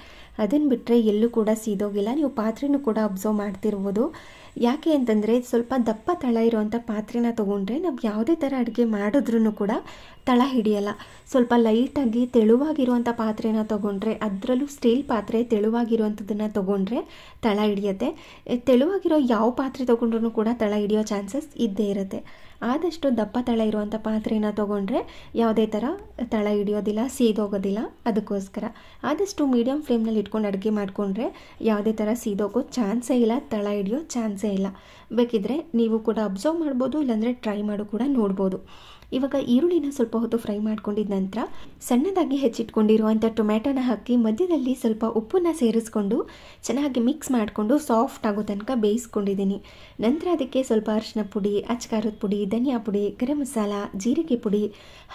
ಅದನ್ನು ಬಿಟ್ಟರೆ ಎಲ್ಲೂ ಕೂಡ ಸೀದೋಗಿಲ್ಲ. ನೀವು ಪಾತ್ರೆನೂ ಕೂಡ ಅಬ್ಸರ್ವ್ ಮಾಡ್ತಿರ್ಬೋದು. ಯಾಕೆ ಅಂತಂದರೆ ಸ್ವಲ್ಪ ದಪ್ಪ ತಳ ಇರುವಂಥ ಪಾತ್ರೆನ ತೊಗೊಂಡ್ರೆ ನಾವು ಯಾವುದೇ ಥರ ಅಡುಗೆ ಮಾಡಿದ್ರೂ ಕೂಡ ತಳ ಹಿಡಿಯಲ್ಲ. ಸ್ವಲ್ಪ ಲೈಟಾಗಿ ತೆಳುವಾಗಿರುವಂಥ ಪಾತ್ರೆನ ತೊಗೊಂಡ್ರೆ, ಅದರಲ್ಲೂ ಸ್ಟೀಲ್ ಪಾತ್ರೆ ತೆಳುವಾಗಿರುವಂಥದ್ದನ್ನು ತೊಗೊಂಡ್ರೆ ತಳ ಹಿಡಿಯುತ್ತೆ. ತೆಳುವಾಗಿರೋ ಯಾವ ಪಾತ್ರೆ ತೊಗೊಂಡ್ರೂ ಕೂಡ ತಳ ಹಿಡಿಯೋ ಚಾನ್ಸಸ್ ಇದ್ದೇ ಇರುತ್ತೆ. ಆದಷ್ಟು ದಪ್ಪ ತಳ ಇರುವಂಥ ಪಾತ್ರೆನ ತೊಗೊಂಡ್ರೆ ಯಾವುದೇ ಥರ ತಳ ಹಿಡಿಯೋದಿಲ್ಲ, ಸೀದೋಗೋದಿಲ್ಲ. ಅದಕ್ಕೋಸ್ಕರ ಆದಷ್ಟು ಮೀಡಿಯಮ್ ಫ್ಲೇಮ್ನಲ್ಲಿ ಇಟ್ಕೊಂಡು ಅಡುಗೆ ಮಾಡಿಕೊಂಡ್ರೆ ಯಾವುದೇ ಥರ ಸೀದೋಗೋ ಚಾನ್ಸೇ ಇಲ್ಲ, ತಳ ಹಿಡಿಯೋ ಚಾನ್ಸೇ ಇಲ್ಲ. ಬೇಕಿದ್ರೆ ನೀವು ಕೂಡ ಅಬ್ಸರ್ವ್ ಮಾಡ್ಬೋದು, ಇಲ್ಲಾಂದರೆ ಟ್ರೈ ಮಾಡು ಕೂಡ ನೋಡ್ಬೋದು. ಇವಾಗ ಈರುಳ್ಳಿನ ಸ್ವಲ್ಪ ಹೊತ್ತು ಫ್ರೈ ಮಾಡ್ಕೊಂಡಿದ್ದ ನಂತರ ಸಣ್ಣದಾಗಿ ಹೆಚ್ಚಿಟ್ಕೊಂಡಿರುವಂಥ ಟೊಮ್ಯಾಟೋನ ಹಾಕಿ ಮಧ್ಯದಲ್ಲಿ ಸ್ವಲ್ಪ ಉಪ್ಪನ್ನು ಸೇರಿಸ್ಕೊಂಡು ಚೆನ್ನಾಗಿ ಮಿಕ್ಸ್ ಮಾಡಿಕೊಂಡು ಸಾಫ್ಟ್ ಆಗೋ ತನಕ ಬೇಯಿಸ್ಕೊಂಡಿದ್ದೀನಿ. ನಂತರ ಅದಕ್ಕೆ ಸ್ವಲ್ಪ ಅರಿಶಿನ ಪುಡಿ, ಅಚ್ಕಾರದ ಪುಡಿ, ಧನಿಯಾ ಪುಡಿ, ಗರಂ ಮಸಾಲ, ಜೀರಿಗೆ ಪುಡಿ,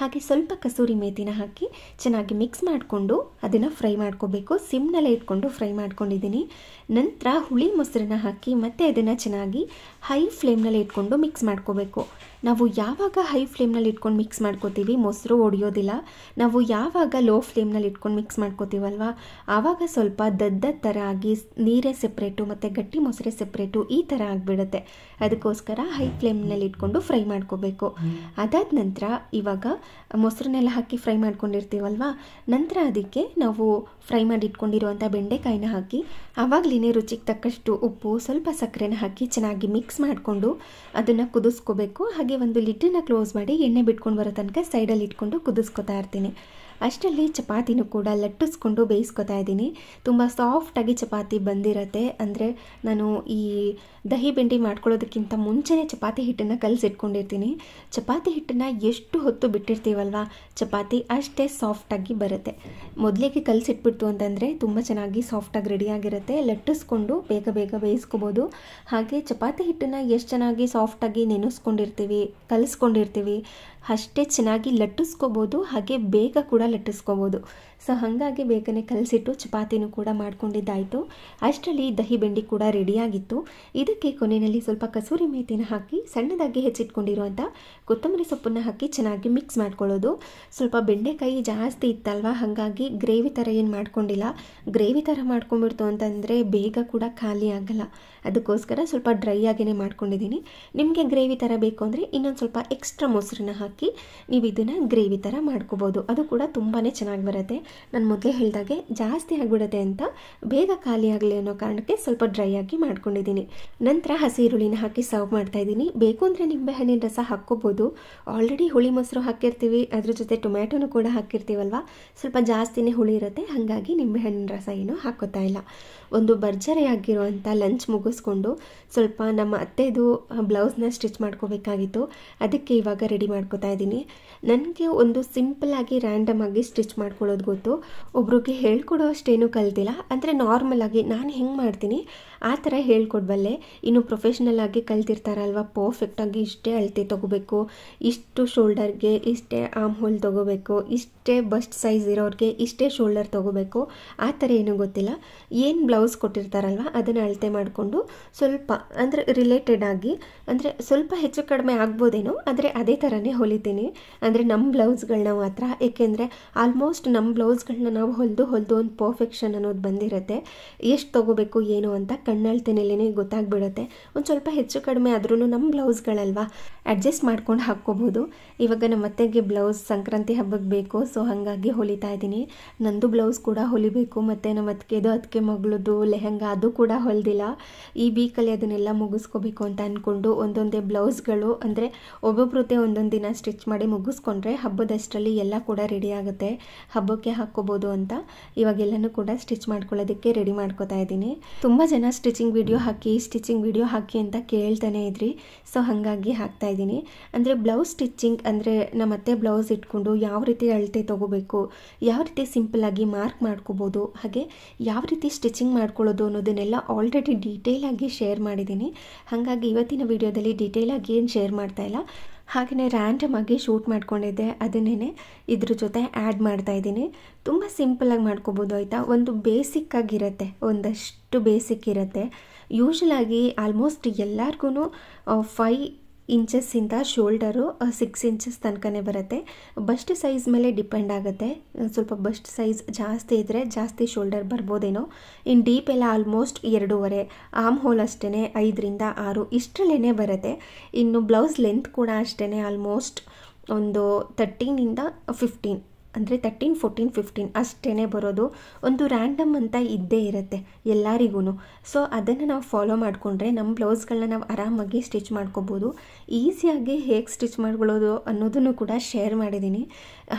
ಹಾಗೆ ಸ್ವಲ್ಪ ಕಸೂರಿ ಮೇಥಿನ ಹಾಕಿ ಚೆನ್ನಾಗಿ ಮಿಕ್ಸ್ ಮಾಡಿಕೊಂಡು ಅದನ್ನು ಫ್ರೈ ಮಾಡ್ಕೋಬೇಕು. ಸಿಮ್ನಲ್ಲೇ ಇಟ್ಕೊಂಡು ಫ್ರೈ ಮಾಡ್ಕೊಂಡಿದ್ದೀನಿ. ನಂತರ ಹುಳಿ ಮೊಸರನ್ನ ಹಾಕಿ ಮತ್ತೆ ಅದನ್ನು ಚೆನ್ನಾಗಿ ಹೈ ಫ್ಲೇಮ್ನಲ್ಲಿ ಇಟ್ಕೊಂಡು ಮಿಕ್ಸ್ ಮಾಡ್ಕೋಬೇಕು. ನಾವು ಯಾವಾಗ ಹೈ ಫ್ಲೇಮ್ನಲ್ಲಿ ಇಟ್ಕೊಂಡು ಮಿಕ್ಸ್ ಮಾಡ್ಕೋತೀವಿ ಮೊಸರು ಒಡೆಯೋದಿಲ್ಲ. ನಾವು ಯಾವಾಗ ಲೋ ಫ್ಲೇಮ್ನಲ್ಲಿ ಇಟ್ಕೊಂಡು ಮಿಕ್ಸ್ ಮಾಡ್ಕೋತೀವಲ್ವ ಆವಾಗ ಸ್ವಲ್ಪ ದದ್ದ ಥರ ಆಗಿ ನೀರೇ ಸೆಪ್ರೇಟು ಮತ್ತು ಗಟ್ಟಿ ಮೊಸರೇ ಸೆಪ್ರೇಟು ಈ ಥರ ಆಗಿಬಿಡುತ್ತೆ. ಅದಕ್ಕೋಸ್ಕರ ಹೈ ಫ್ಲೇಮ್ನಲ್ಲಿ ಇಟ್ಕೊಂಡು ಫ್ರೈ ಮಾಡ್ಕೋಬೇಕು. ಅದಾದ ನಂತರ ಇವಾಗ ಮೊಸರನ್ನೆಲ್ಲ ಹಾಕಿ ಫ್ರೈ ಮಾಡ್ಕೊಂಡಿರ್ತೀವಲ್ವ, ನಂತರ ಅದಕ್ಕೆ ನಾವು ಫ್ರೈ ಮಾಡಿ ಇಟ್ಕೊಂಡಿರುವಂಥ ಬೆಂಡೆಕಾಯಿನ ಹಾಕಿ ಆವಾಗಲೇ ರುಚಿಗೆ ತಕ್ಕಷ್ಟು ಉಪ್ಪು, ಸ್ವಲ್ಪ ಸಕ್ಕರೆನ ಹಾಕಿ ಚೆನ್ನಾಗಿ ಮಿಕ್ಸ್ ಮಾಡಿಕೊಂಡು ಅದನ್ನು ಕುದಿಸ್ಕೋಬೇಕು. ಹಾಗೆ ಒಂದು ಲಿಡ್ಡನ್ನು ಕ್ಲೋಸ್ ಮಾಡಿ ಎಣ್ಣೆ ಬಿಟ್ಕೊಂಡು ಬರೋ ತನಕ ಸೈಡಲ್ಲಿ ಇಟ್ಕೊಂಡು ಕುದಿಸ್ಕೊತಾ ಇರ್ತೀನಿ. ಅಷ್ಟರಲ್ಲಿ ಚಪಾತಿನೂ ಕೂಡ ಲಟ್ಟಿಸ್ಕೊಂಡು ಬೇಯಿಸ್ಕೊತಾ ಇದ್ದೀನಿ. ತುಂಬ ಸಾಫ್ಟಾಗಿ ಚಪಾತಿ ಬಂದಿರತ್ತೆ. ಅಂದರೆ ನಾನು ಈ ದಹಿ ಬೆಂಡಿ ಮಾಡ್ಕೊಳ್ಳೋದಕ್ಕಿಂತ ಮುಂಚೆನೇ ಚಪಾತಿ ಹಿಟ್ಟನ್ನು ಕಲಸಿಟ್ಕೊಂಡಿರ್ತೀನಿ. ಚಪಾತಿ ಹಿಟ್ಟನ್ನು ಎಷ್ಟು ಹೊತ್ತು ಬಿಟ್ಟಿರ್ತೀವಲ್ವ ಚಪಾತಿ ಅಷ್ಟೇ ಸಾಫ್ಟಾಗಿ ಬರುತ್ತೆ. ಮೊದಲಿಗೆ ಕಲಸಿಟ್ಬಿಡ್ತು ಅಂತಂದರೆ ತುಂಬ ಚೆನ್ನಾಗಿ ಸಾಫ್ಟಾಗಿ ರೆಡಿಯಾಗಿರುತ್ತೆ. ಲಟ್ಟಿಸ್ಕೊಂಡು ಬೇಗ ಬೇಗ ಬೇಯಿಸ್ಕೋಬೋದು. ಹಾಗೆ ಚಪಾತಿ ಹಿಟ್ಟನ್ನು ಎಷ್ಟು ಚೆನ್ನಾಗಿ ಸಾಫ್ಟಾಗಿ ನೆನೆಸ್ಕೊಂಡಿರ್ತೀವಿ, ಕಲಿಸ್ಕೊಂಡಿರ್ತೀವಿ ಅಷ್ಟೇ ಚೆನ್ನಾಗಿ ಲಟ್ಟಿಸ್ಕೋಬೋದು. ಹಾಗೆ ಬೇಗ ಕೂಡ ಲಟ್ಟಿಸ್ಕೋಬೋದು. ಸೊ ಹಾಗಾಗಿ ಬೇಗನೆ ಕಲಸಿಟ್ಟು ಚಪಾತಿನೂ ಕೂಡ ಮಾಡ್ಕೊಂಡಿದ್ದಾಯಿತು. ಅಷ್ಟರಲ್ಲಿ ದಹಿ ಬೆಂಡಿ ಕೂಡ ರೆಡಿಯಾಗಿತ್ತು. ಇದಕ್ಕೆ ಕೊನೆಯಲ್ಲಿ ಸ್ವಲ್ಪ ಕಸೂರಿ ಮೇಥಿನ ಹಾಕಿ ಸಣ್ಣದಾಗಿ ಹೆಚ್ಚಿಟ್ಕೊಂಡಿರುವಂಥ ಕೊತ್ತಂಬರಿ ಸೊಪ್ಪನ್ನು ಹಾಕಿ ಚೆನ್ನಾಗಿ ಮಿಕ್ಸ್ ಮಾಡ್ಕೊಳ್ಳೋದು. ಸ್ವಲ್ಪ ಬೆಂಡೆಕಾಯಿ ಜಾಸ್ತಿ ಇತ್ತಲ್ವ, ಹಾಗಾಗಿ ಗ್ರೇವಿ ಥರ ಏನು ಮಾಡ್ಕೊಂಡಿಲ್ಲ. ಗ್ರೇವಿ ಥರ ಮಾಡ್ಕೊಂಬಿಡ್ತು ಅಂತಂದರೆ ಬೇಗ ಕೂಡ ಖಾಲಿ ಆಗಲ್ಲ. ಅದಕ್ಕೋಸ್ಕರ ಸ್ವಲ್ಪ ಡ್ರೈ ಆಗಿಯೇ ಮಾಡ್ಕೊಂಡಿದ್ದೀನಿ. ನಿಮಗೆ ಗ್ರೇವಿ ಥರ ಬೇಕು ಅಂದರೆ ಇನ್ನೊಂದು ಸ್ವಲ್ಪ ಎಕ್ಸ್ಟ್ರಾ ಮೊಸರನ್ನ ಹಾಕಿ ನೀವು ಇದನ್ನು ಗ್ರೇವಿ ಥರ ಮಾಡ್ಕೋಬೋದು. ಅದು ಕೂಡ ತುಂಬಾ ಚೆನ್ನಾಗಿ ಬರುತ್ತೆ. ನಾನು ಮೊದಲೇ ಹೇಳಿದಾಗೆ ಜಾಸ್ತಿ ಆಗಿಬಿಡುತ್ತೆ ಅಂತ ಬೇಗ ಖಾಲಿ ಆಗಲಿ ಅನ್ನೋ ಕಾರಣಕ್ಕೆ ಸ್ವಲ್ಪ ಡ್ರೈ ಆಗಿ ಮಾಡ್ಕೊಂಡಿದ್ದೀನಿ. ನಂತರ ಹಸಿ ಈರುಳ್ಳಿನ ಹಾಕಿ ಸರ್ವ್ ಮಾಡ್ತಾಯಿದ್ದೀನಿ. ಬೇಕು ಅಂದರೆ ನಿಂಬೆಹಣ್ಣಿನ ರಸ ಹಾಕ್ಕೋಬೋದು. ಆಲ್ರೆಡಿ ಹುಳಿ ಮೊಸರು ಹಾಕಿರ್ತೀವಿ, ಅದ್ರ ಜೊತೆ ಟೊಮ್ಯಾಟೊನೂ ಕೂಡ ಹಾಕಿರ್ತೀವಲ್ವ, ಸ್ವಲ್ಪ ಜಾಸ್ತಿನೇ ಹುಳಿ ಇರುತ್ತೆ. ಹಾಗಾಗಿ ನಿಂಬೆಹಣ್ಣಿನ ರಸ ಏನೂ ಹಾಕೋತಾ ಇಲ್ಲ. ಒಂದು ಭರ್ಜರಿಯಾಗಿರುವಂಥ ಲಂಚ್ ಮುಗಿಸ್ಕೊಂಡು ಸ್ವಲ್ಪ ನಮ್ಮ ಅತ್ತೆದು ಬ್ಲೌಸ್ನ ಸ್ಟಿಚ್ ಮಾಡ್ಕೋಬೇಕಾಗಿತ್ತು. ಅದಕ್ಕೆ ಇವಾಗ ರೆಡಿ ಮಾಡ್ಕೋತಾ ಇದ್ದೀನಿ. ನನಗೆ ಒಂದು ಸಿಂಪಲ್ಲಾಗಿ ರ್ಯಾಂಡಮ್ ಆಗಿ ಸ್ಟಿಚ್ ಮಾಡ್ಕೊಳ್ಳೋದು ಗೊತ್ತು. ಒಬ್ರಿಗೆ ಹೇಳ್ಕೊಡೋ ಅಷ್ಟೇನು ಕಲ್ತಿಲ್ಲ. ಅಂದರೆ ನಾರ್ಮಲಾಗಿ ನಾನು ಹೆಂಗೆ ಮಾಡ್ತೀನಿ ಆ ಥರ ಹೇಳ್ಕೊಡ್ಬಲ್ಲೆ. ಇನ್ನು ಪ್ರೊಫೆಷ್ನಲ್ ಆಗಿ ಕಲ್ತಿರ್ತಾರಲ್ವ, ಪರ್ಫೆಕ್ಟಾಗಿ ಇಷ್ಟೇ ಅಳತೆ ತೊಗೋಬೇಕು, ಇಷ್ಟು ಶೋಲ್ಡರ್ಗೆ ಇಷ್ಟೇ ಆರ್ಮ್ ಹೋಲ್ ತೊಗೋಬೇಕು, ಇಷ್ಟೇ ಬಸ್ಟ್ ಸೈಜ್ ಇರೋರಿಗೆ ಇಷ್ಟೇ ಶೋಲ್ಡರ್ ತೊಗೋಬೇಕು, ಆ ಥರ ಏನೂ ಗೊತ್ತಿಲ್ಲ. ಏನು ಬ್ಲೌಸ್ ಕೊಟ್ಟಿರ್ತಾರಲ್ವ ಅದನ್ನು ಅಳತೆ ಮಾಡಿಕೊಂಡು ಸ್ವಲ್ಪ ಅಂದರೆ ರಿಲೇಟೆಡ್ ಆಗಿ, ಅಂದರೆ ಸ್ವಲ್ಪ ಹೆಚ್ಚು ಕಡಿಮೆ ಆಗ್ಬೋದೇನೋ, ಆದರೆ ಅದೇ ಥರನೇ ಹೊಲಿತೀನಿ. ಅಂದರೆ ನಮ್ಮ ಬ್ಲೌಸ್ಗಳನ್ನ ಮಾತ್ರ, ಏಕೆಂದರೆ ಆಲ್ಮೋಸ್ಟ್ ನಮ್ಮ ಬ್ಲೌಸ್ಗಳನ್ನ ನಾವು ಹೊಲಿದು ಒಂದು ಪರ್ಫೆಕ್ಷನ್ ಅನ್ನೋದು ಬಂದಿರುತ್ತೆ. ಎಷ್ಟು ತೊಗೋಬೇಕು ಏನು ಅಂತ ಕಣ್ಣಳ್ತೆನಲ್ಲೇ ಗೊತ್ತಾಗ್ಬಿಡುತ್ತೆ. ಒಂದು ಸ್ವಲ್ಪ ಹೆಚ್ಚು ಕಡಿಮೆ ಆದ್ರೂ ನಮ್ಮ ಬ್ಲೌಸ್ಗಳಲ್ವ ಅಡ್ಜಸ್ಟ್ ಮಾಡ್ಕೊಂಡು ಹಾಕ್ಕೋಬೋದು. ಇವಾಗ ನಮ್ಮ ಅತ್ತೆಗೆ ಬ್ಲೌಸ್ ಸಂಕ್ರಾಂತಿ ಹಬ್ಬಕ್ಕೆ ಬೇಕು, ಸೊ ಹಾಗಾಗಿ ಹೊಲಿತಾ ಇದ್ದೀನಿ. ನಂದು ಬ್ಲೌಸ್ ಕೂಡ ಹೊಲಿಬೇಕು. ಮತ್ತು ನಮ್ಮ ಅದಕ್ಕೆ ಮಗಳದು ಲೆಹಂಗಾ ಅದು ಕೂಡ ಹೊಲಿದಿಲ್ಲ. ಈ ವೀಕಲ್ಲಿ ಅದನ್ನೆಲ್ಲ ಮುಗಿಸ್ಕೋಬೇಕು ಅಂತ ಅಂದ್ಕೊಂಡು ಒಂದೊಂದೇ ಬ್ಲೌಸ್ಗಳು ಅಂದರೆ ಒಬ್ಬೊಬ್ರದ್ದೇ ಒಂದೊಂದು ದಿನ ಸ್ಟಿಚ್ ಮಾಡಿ ಮುಗಿಸ್ಕೊಂಡ್ರೆ ಹಬ್ಬದಷ್ಟರಲ್ಲಿ ಎಲ್ಲ ಕೂಡ ರೆಡಿ ಆಗುತ್ತೆ, ಹಬ್ಬಕ್ಕೆ ಹಾಕ್ಕೋಬೋದು ಅಂತ ಇವಾಗೆಲ್ಲನೂ ಕೂಡ ಸ್ಟಿಚ್ ಮಾಡ್ಕೊಳ್ಳೋದಕ್ಕೆ ರೆಡಿ ಮಾಡ್ಕೋತಾ ಇದ್ದೀನಿ. ತುಂಬ ಜನ ಸ್ಟಿಚಿಂಗ್ ವಿಡಿಯೋ ಹಾಕಿ ಅಂತ ಕೇಳ್ತಾನೆ ಇದ್ರಿ. ಸೊ ಹಾಗಾಗಿ ಹಾಕ್ತಾ ಇದ್ದೀನಿ. ಅಂದರೆ ಬ್ಲೌಸ್ ಸ್ಟಿಚಿಂಗ್ ಅಂದರೆ ನಮ್ಮತ್ತೆ ಬ್ಲೌಸ್ ಇಟ್ಕೊಂಡು ಯಾವ ರೀತಿ ಅಳತೆ ತೊಗೋಬೇಕು, ಯಾವ ರೀತಿ ಸಿಂಪಲ್ಲಾಗಿ ಮಾರ್ಕ್ ಮಾಡ್ಕೋಬೋದು, ಹಾಗೆ ಯಾವ ರೀತಿ ಸ್ಟಿಚಿಂಗ್ ಮಾಡ್ಕೊಳ್ಳೋದು ಅನ್ನೋದನ್ನೆಲ್ಲ ಆಲ್ರೆಡಿ ಡೀಟೇಲಾಗಿ ಶೇರ್ ಮಾಡಿದ್ದೀನಿ. ಹಾಗಾಗಿ ಇವತ್ತಿನ ವಿಡಿಯೋದಲ್ಲಿ ಡೀಟೇಲಾಗಿ ಏನು ಶೇರ್ ಮಾಡ್ತಾ ಇಲ್ಲ, ಹಾಗೆಯೇ ರ್ಯಾಂಡಮ್ ಆಗಿ ಶೂಟ್ ಮಾಡ್ಕೊಂಡಿದ್ದೆ, ಅದನ್ನೇ ಇದ್ರ ಜೊತೆ ಆ್ಯಡ್ ಮಾಡ್ತಾಯಿದ್ದೀನಿ. ತುಂಬ ಸಿಂಪಲ್ಲಾಗಿ ಮಾಡ್ಕೋಬೋದು ಆಯಿತಾ. ಒಂದು ಬೇಸಿಕ್ ಆಗಿರುತ್ತೆ, ಒಂದಷ್ಟು ಬೇಸಿಕ್ ಇರುತ್ತೆ. ಯೂಶಲಾಗಿ ಆಲ್ಮೋಸ್ಟ್ ಎಲ್ಲರಿಗೂ 5 ಇಂಚಸ್ಸಿಂದ ಶೋಲ್ಡರು 6 ಇಂಚಸ್ ತನಕನೇ ಬರುತ್ತೆ. ಬಸ್ಟ್ ಸೈಜ್ ಮೇಲೆ ಡಿಪೆಂಡ್ ಆಗುತ್ತೆ. ಸ್ವಲ್ಪ ಬಸ್ಟ್ ಸೈಜ್ ಜಾಸ್ತಿ ಇದ್ದರೆ ಜಾಸ್ತಿ ಶೋಲ್ಡರ್ ಬರ್ಬೋದೇನೋ. ಇನ್ನು ಡೀಪ್ ಎಲ್ಲ ಆಲ್ಮೋಸ್ಟ್ 2.5, ಆರ್ಮ್ ಹೋಲ್ ಅಷ್ಟೇ 5ರಿಂದ 6 ಇಷ್ಟರಲ್ಲೇ ಬರುತ್ತೆ. ಇನ್ನು ಬ್ಲೌಸ್ ಲೆಂತ್ ಕೂಡ ಅಷ್ಟೇ ಆಲ್ಮೋಸ್ಟ್ ಒಂದು 13ಇಂದ 15, ಅಂದರೆ 13, 14, 15 ಅಷ್ಟೇ ಬರೋದು. ಒಂದು ರ್ಯಾಂಡಮ್ ಅಂತ ಇದ್ದೇ ಇರುತ್ತೆ ಎಲ್ಲರಿಗೂ. ಸೊ ಅದನ್ನು ನಾವು ಫಾಲೋ ಮಾಡಿಕೊಂಡ್ರೆ ನಮ್ಮ ಬ್ಲೌಸ್ಗಳನ್ನ ನಾವು ಆರಾಮಾಗಿ ಸ್ಟಿಚ್ ಮಾಡ್ಕೋಬೋದು. ಈಸಿಯಾಗಿ ಹೇಗೆ ಸ್ಟಿಚ್ ಮಾಡ್ಕೊಳ್ಳೋದು ಅನ್ನೋದನ್ನು ಕೂಡ ಶೇರ್ ಮಾಡಿದ್ದೀನಿ.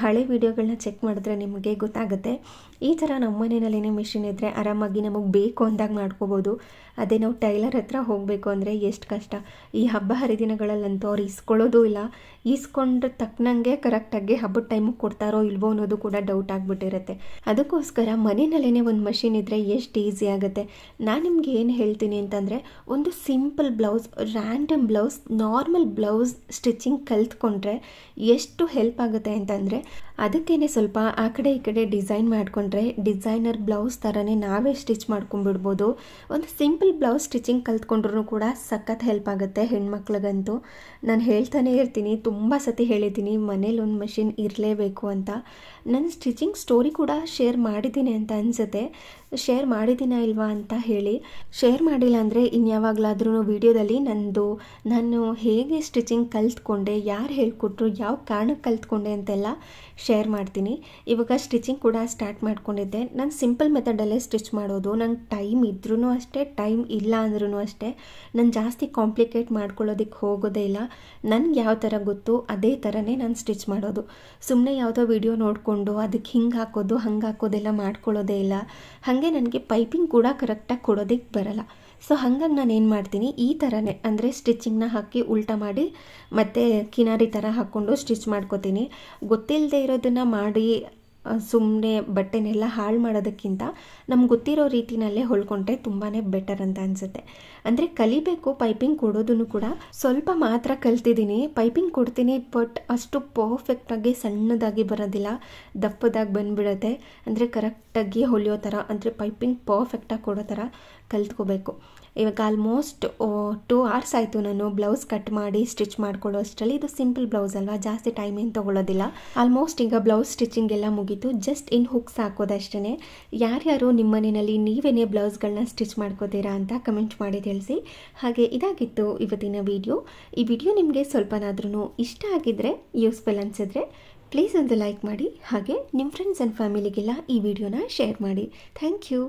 ಹಳೆ ವೀಡಿಯೋಗಳನ್ನ ಚೆಕ್ ಮಾಡಿದ್ರೆ ನಿಮಗೆ ಗೊತ್ತಾಗುತ್ತೆ. ಈ ಥರ ನಮ್ಮ ಮನೆಯಲ್ಲೇ ಮಿಷಿನ್ ಇದ್ದರೆ ಆರಾಮಾಗಿ ನಮಗೆ ಬೇಕು ಅಂದಾಗ ಮಾಡ್ಕೋಬೋದು. ಅದೇ ನಾವು ಟೈಲರ್ ಹತ್ರ ಹೋಗಬೇಕು ಅಂದರೆ ಎಷ್ಟು ಕಷ್ಟ. ಈ ಹಬ್ಬ ಹರಿದಿನಗಳಲ್ಲಂತೂ ಅವ್ರು ಇಸ್ಕೊಳ್ಳೋದು ಇಲ್ಲ. ಈಸ್ಕೊಂಡ್ರೆ ತಕ್ಕನಂಗೆ ಕರೆಕ್ಟಾಗಿ ಹಬ್ಬದ ಟೈಮಿಗೆ ಕೊಡ್ತಾರೋ ಇಲ್ವೋ ಅನ್ನೋದು ಕೂಡ ಡೌಟ್ ಆಗಿಬಿಟ್ಟಿರುತ್ತೆ. ಅದಕ್ಕೋಸ್ಕರ ಮನೆಯಲ್ಲೇ ಒಂದು ಮಷಿನ್ ಇದ್ದರೆ ಎಷ್ಟು ಈಸಿ ಆಗುತ್ತೆ. ನಾನು ನಿಮ್ಗೆ ಏನು ಹೇಳ್ತೀನಿ ಅಂತಂದರೆ, ಒಂದು simple blouse, random blouse, normal blouse stitching ಕಲ್ತ್ಕೊಂಡ್ರೆ ಎಷ್ಟು ಹೆಲ್ಪ್ ಆಗುತ್ತೆ ಅಂತಂದರೆ, ಅದಕ್ಕೇ ಸ್ವಲ್ಪ ಆ ಕಡೆ ಈ ಕಡೆ ಡಿಸೈನ್ ಮಾಡ್ಕೊಂಡು ಕಲ್ತ್ಕೊಂಡ್ರೆ ಡಿಸೈನರ್ ಬ್ಲೌಸ್ ಥರನೇ ನಾವೇ ಸ್ಟಿಚ್ ಮಾಡ್ಕೊಂಡ್ಬಿಡ್ಬೋದು. ಒಂದು ಸಿಂಪಲ್ ಬ್ಲೌಸ್ ಸ್ಟಿಚಿಂಗ್ ಕಲ್ತ್ಕೊಂಡ್ರೂ ಕೂಡ ಸಖತ್ ಹೆಲ್ಪ್ ಆಗುತ್ತೆ ಹೆಣ್ಮಕ್ಳಿಗಂತೂ. ನಾನು ಹೇಳ್ತಾನೆ ಇರ್ತೀನಿ, ತುಂಬ ಸತಿ ಹೇಳಿದ್ದೀನಿ ಮನೇಲಿ ಒಂದು ಮಷಿನ್ ಇರಲೇಬೇಕು ಅಂತ. ನನ್ನ ಸ್ಟಿಚಿಂಗ್ ಸ್ಟೋರಿ ಕೂಡ ಶೇರ್ ಮಾಡಿದ್ದೀನಿ ಅಂತ ಅನಿಸುತ್ತೆ. ಶೇರ್ ಮಾಡಿದ್ದೀನಾ ಇಲ್ವಾ ಅಂತ ಹೇಳಿ. ಶೇರ್ ಮಾಡಿಲ್ಲ ಅಂದರೆ ಇನ್ಯಾವಾಗಲಾದ್ರೂ ವೀಡಿಯೋದಲ್ಲಿ ನಾನು ಹೇಗೆ ಸ್ಟಿಚಿಂಗ್ ಕಲ್ತ್ಕೊಂಡೆ, ಯಾರು ಹೇಳ್ಕೊಟ್ರು, ಯಾವ ಕಾರಣಕ್ಕೆ ಕಲ್ತ್ಕೊಂಡೆ ಅಂತೆಲ್ಲ ಶೇರ್ ಮಾಡ್ತೀನಿ. ಇವಾಗ ಸ್ಟಿಚಿಂಗ್ ಕೂಡ ಸ್ಟಾರ್ಟ್ ಮಾಡ್ಕೊಂಡಿದ್ದೆ. ನಾನು ಸಿಂಪಲ್ ಮೆಥಡಲ್ಲೇ ಸ್ಟಿಚ್ ಮಾಡೋದು. ನಂಗೆ ಟೈಮ್ ಇದ್ರೂ ಅಷ್ಟೇ, ಟೈಮ್ ಇಲ್ಲ ಅಂದ್ರೂ ಅಷ್ಟೇ. ನಾನು ಜಾಸ್ತಿ ಕಾಂಪ್ಲಿಕೇಟ್ ಮಾಡ್ಕೊಳ್ಳೋದಕ್ಕೆ ಹೋಗೋದೇ ಇಲ್ಲ. ನನಗೆ ಯಾವ ಥರ ಗೊತ್ತು ಅದೇ ಥರನೇ ನಾನು ಸ್ಟಿಚ್ ಮಾಡೋದು. ಸುಮ್ಮನೆ ಯಾವುದೋ ವಿಡಿಯೋ ನೋಡಿಕೊಂಡು ಅದಕ್ಕೆ ಹಿಂಗೆ ಹಾಕೋದು ಹಂಗೆ ಹಾಕೋದೆಲ್ಲ ಮಾಡ್ಕೊಳ್ಳೋದೇ ಇಲ್ಲ. ಹಾಗೆ ನನಗೆ ಪೈಪಿಂಗ್ ಕೂಡ ಕರೆಕ್ಟಾಗಿ ಕೊಡೋದಕ್ಕೆ ಬರಲ್ಲ. ಸೊ ಹಾಗಾಗಿ ನಾನು ಏನು ಮಾಡ್ತೀನಿ, ಈ ಥರನೇ ಅಂದರೆ ಸ್ಟಿಚಿಂಗ್ನ ಹಾಕಿ ಉಲ್ಟಾ ಮಾಡಿ ಮತ್ತು ಕಿನಾರಿ ಥರ ಹಾಕ್ಕೊಂಡು ಸ್ಟಿಚ್ ಮಾಡ್ಕೋತೀನಿ. ಗೊತ್ತಿಲ್ಲದೆ ಇರೋದನ್ನು ಮಾಡಿ ಸುಮ್ಮನೆ ಬಟ್ಟೆನೆಲ್ಲ ಹಾಳು ಮಾಡೋದಕ್ಕಿಂತ ನಮ್ಗೆ ಗೊತ್ತಿರೋ ರೀತಿನಲ್ಲೇ ಹೊಲ್ಕೊಂಡ್ರೆ ತುಂಬಾ ಬೆಟರ್ ಅಂತ ಅನಿಸುತ್ತೆ. ಅಂದರೆ ಕಲಿಬೇಕು. ಪೈಪಿಂಗ್ ಕೊಡೋದನ್ನು ಕೂಡ ಸ್ವಲ್ಪ ಮಾತ್ರ ಕಲ್ತಿದ್ದೀನಿ. ಪೈಪಿಂಗ್ ಕೊಡ್ತೀನಿ, ಬಟ್ ಅಷ್ಟು ಪರ್ಫೆಕ್ಟಾಗಿ ಸಣ್ಣದಾಗಿ ಬರೋದಿಲ್ಲ, ದಪ್ಪದಾಗಿ ಬಂದುಬಿಡುತ್ತೆ. ಅಂದರೆ ಕರೆಕ್ಟಾಗಿ ಹೊಲಿಯೋ ಥರ, ಅಂದರೆ ಪೈಪಿಂಗ್ ಪರ್ಫೆಕ್ಟಾಗಿ ಕೊಡೋ ಥರ ಕಲ್ತ್ಕೋಬೇಕು. ಇವಾಗ ಆಲ್ಮೋಸ್ಟ್ 2 hours ಆಯಿತು ನಾನು ಬ್ಲೌಸ್ ಕಟ್ ಮಾಡಿ ಸ್ಟಿಚ್ ಮಾಡ್ಕೊಳ್ಳೋ ಅಷ್ಟರಲ್ಲಿ. ಇದು ಸಿಂಪಲ್ ಬ್ಲೌಸ್ ಅಲ್ವಾ, ಜಾಸ್ತಿ ಟೈಮ್ ಏನು ತೊಗೊಳ್ಳೋದಿಲ್ಲ. ಆಲ್ಮೋಸ್ಟ್ ಈಗ ಬ್ಲೌಸ್ ಸ್ಟಿಚಿಂಗ್ ಎಲ್ಲ ಮುಗೀತು. ಜಸ್ಟ್ ಇನ್ ಹುಕ್ಸ್ ಹಾಕೋದಷ್ಟೇ. ಯಾರ್ಯಾರು ನಿಮ್ಮ ಮನೆಯಲ್ಲಿ ನೀವೇನೇ ಬ್ಲೌಸ್ಗಳನ್ನ ಸ್ಟಿಚ್ ಮಾಡ್ಕೋತೀರಾ ಅಂತ ಕಮೆಂಟ್ ಮಾಡಿ ತಿಳಿಸಿ. ಹಾಗೆ ಇದಾಗಿತ್ತು ಇವತ್ತಿನ ವಿಡಿಯೋ. ಈ ವಿಡಿಯೋ ನಿಮಗೆ ಸ್ವಲ್ಪನಾದ್ರೂ ಇಷ್ಟ ಆಗಿದ್ದರೆ, ಯೂಸ್ಫುಲ್ ಅನಿಸಿದ್ರೆ ಪ್ಲೀಸ್ ಒಂದು ಲೈಕ್ ಮಾಡಿ. ಹಾಗೆ ನಿಮ್ಮ ಫ್ರೆಂಡ್ಸ್ ಆ್ಯಂಡ್ ಫ್ಯಾಮಿಲಿಗೆಲ್ಲ ಈ ವಿಡಿಯೋನ ಶೇರ್ ಮಾಡಿ. Thank you.